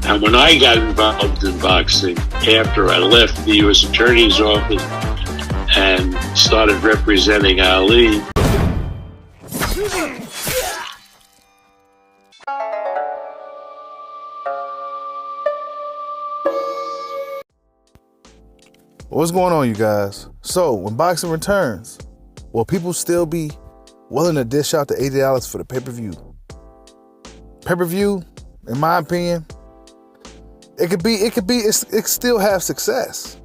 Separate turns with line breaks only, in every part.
And when I got involved in boxing, after I left the U.S. Attorney's Office and started representing Ali,
what's going on, you guys? So, when boxing returns, will people still be willing to dish out the $80 for the pay-per-view? Pay-per-view, in my opinion, it could still have success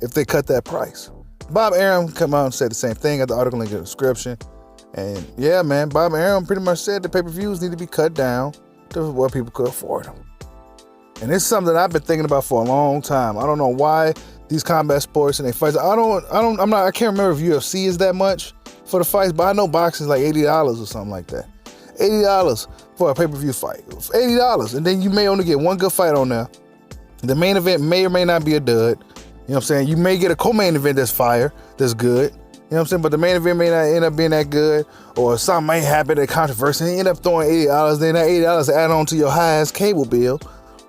if they cut that price. Bob Arum come out and said the same thing. Got the article in the description. And yeah, man, Bob Arum pretty much said the pay-per-views need to be cut down to where people could afford them. And it's something that I've been thinking about for a long time. I don't know why these combat sports and they fights. I can't remember if UFC is that much for the fights, but I know boxing is like $80 or something like that. $80 for a pay-per-view fight. $80. And then you may only get one good fight on there. The main event may or may not be a dud. You know what I'm saying? You may get a co-main event that's fire, that's good. You know what I'm saying? But the main event may not end up being that good, or something might happen, a controversy, and you end up throwing $80. Then that $80 add on to your high-ass cable bill.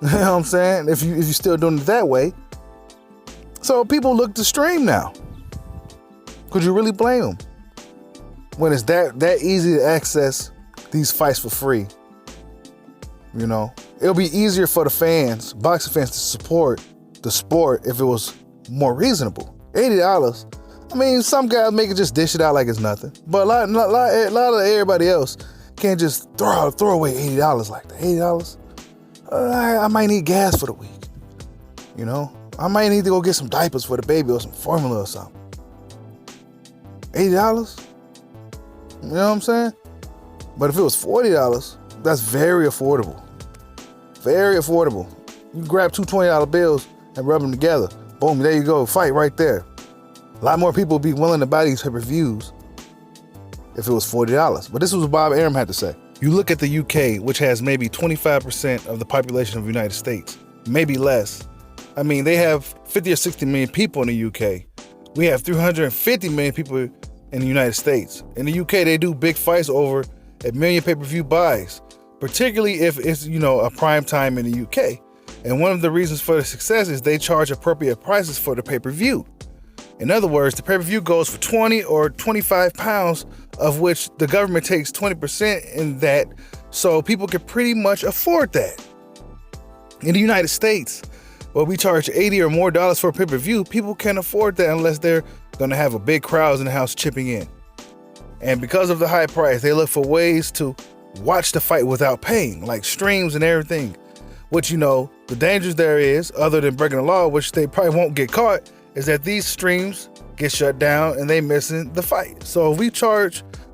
You know what I'm saying? If you're still doing it that way. So people look to stream now. Could you really blame them? When it's that easy to access these fights for free. You know? It'll be easier for the fans, boxing fans, to support the sport if it was more reasonable. $80. I mean, some guys make it just dish it out like it's nothing. But a lot of everybody else can't just throw away $80 like that. $80? I might need gas for the week. You know? I might need to go get some diapers for the baby or some formula or something. $80? You know what I'm saying? But if it was $40, that's very affordable. Very affordable. You grab two $20 bills and rub them together. Boom, there you go. Fight right there. A lot more people would be willing to buy these pay-per-views if it was $40. But this is what Bob Arum had to say. You look at the UK, which has maybe 25% of the population of the United States, maybe less. I mean, they have 50 or 60 million people in the UK. We have 350 million people in the United States. In the UK, they do big fights over a million pay-per-view buys, particularly if it's, a prime time in the UK. And one of the reasons for the success is they charge appropriate prices for the pay-per-view. In other words, the pay-per-view goes for 20 or 25 pounds, of which the government takes 20% in that, so people can pretty much afford that. In the United States, where we charge $80 or more for a pay-per-view, people can't afford that unless they're going to have a big crowd in the house chipping in. And because of the high price, they look for ways to watch the fight without paying, like streams and everything. Which, the dangers there is, other than breaking the law, which they probably won't get caught, is that these streams get shut down and they missing the fight. So if we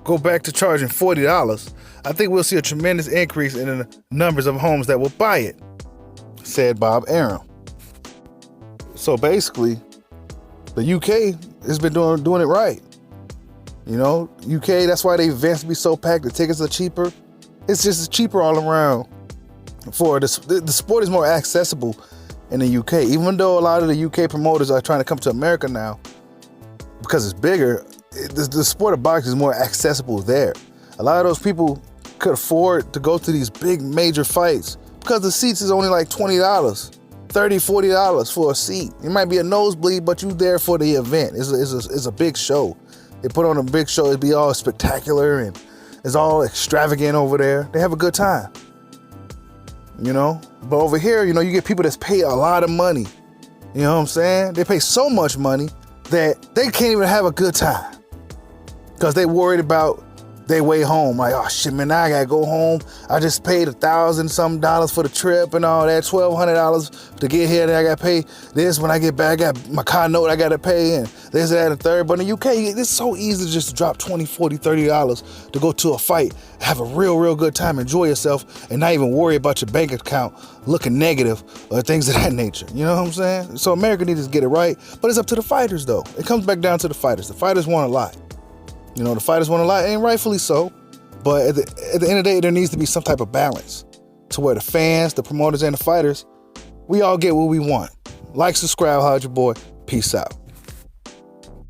go back to charging $40, I think we'll see a tremendous increase in the numbers of homes that will buy it, said Bob Arum. So basically, the UK has been doing it right. UK, that's why the events be so packed. The tickets are cheaper. It's just cheaper all around. For the sport is more accessible in the UK. Even though a lot of the UK promoters are trying to come to America now because it's bigger, the sport of boxing is more accessible there. A lot of those people could afford to go to these big major fights because the seats is only like $20, $30, $40 for a seat. It might be a nosebleed, but you there for the event. It's a big show. They put on a big show. It'd be all spectacular and it's all extravagant over there. They have a good time. But over here, you get people that's pay a lot of money. You know what I'm saying? They pay so much money that they can't even have a good time because they worried about their way home. Like, oh shit, man, now I gotta go home. I just paid $1,000 some for the trip and all that, $1,200 to get here. Then I gotta pay this when I get back. I got my car note I gotta pay and this, that, and the third. But in the UK, it's so easy to just drop $20, $40, $30 to go to a fight, have a real good time, enjoy yourself, and not even worry about your bank account looking negative or things of that nature. You know what I'm saying? So America needs to get it right, but it's up to the fighters though. It comes back down to the fighters. The fighters want a lot. The fighters want a lot, and rightfully so. But at the end of the day, there needs to be some type of balance to where the fans, the promoters, and the fighters, we all get what we want. Like, subscribe, holla at your boy. Peace out.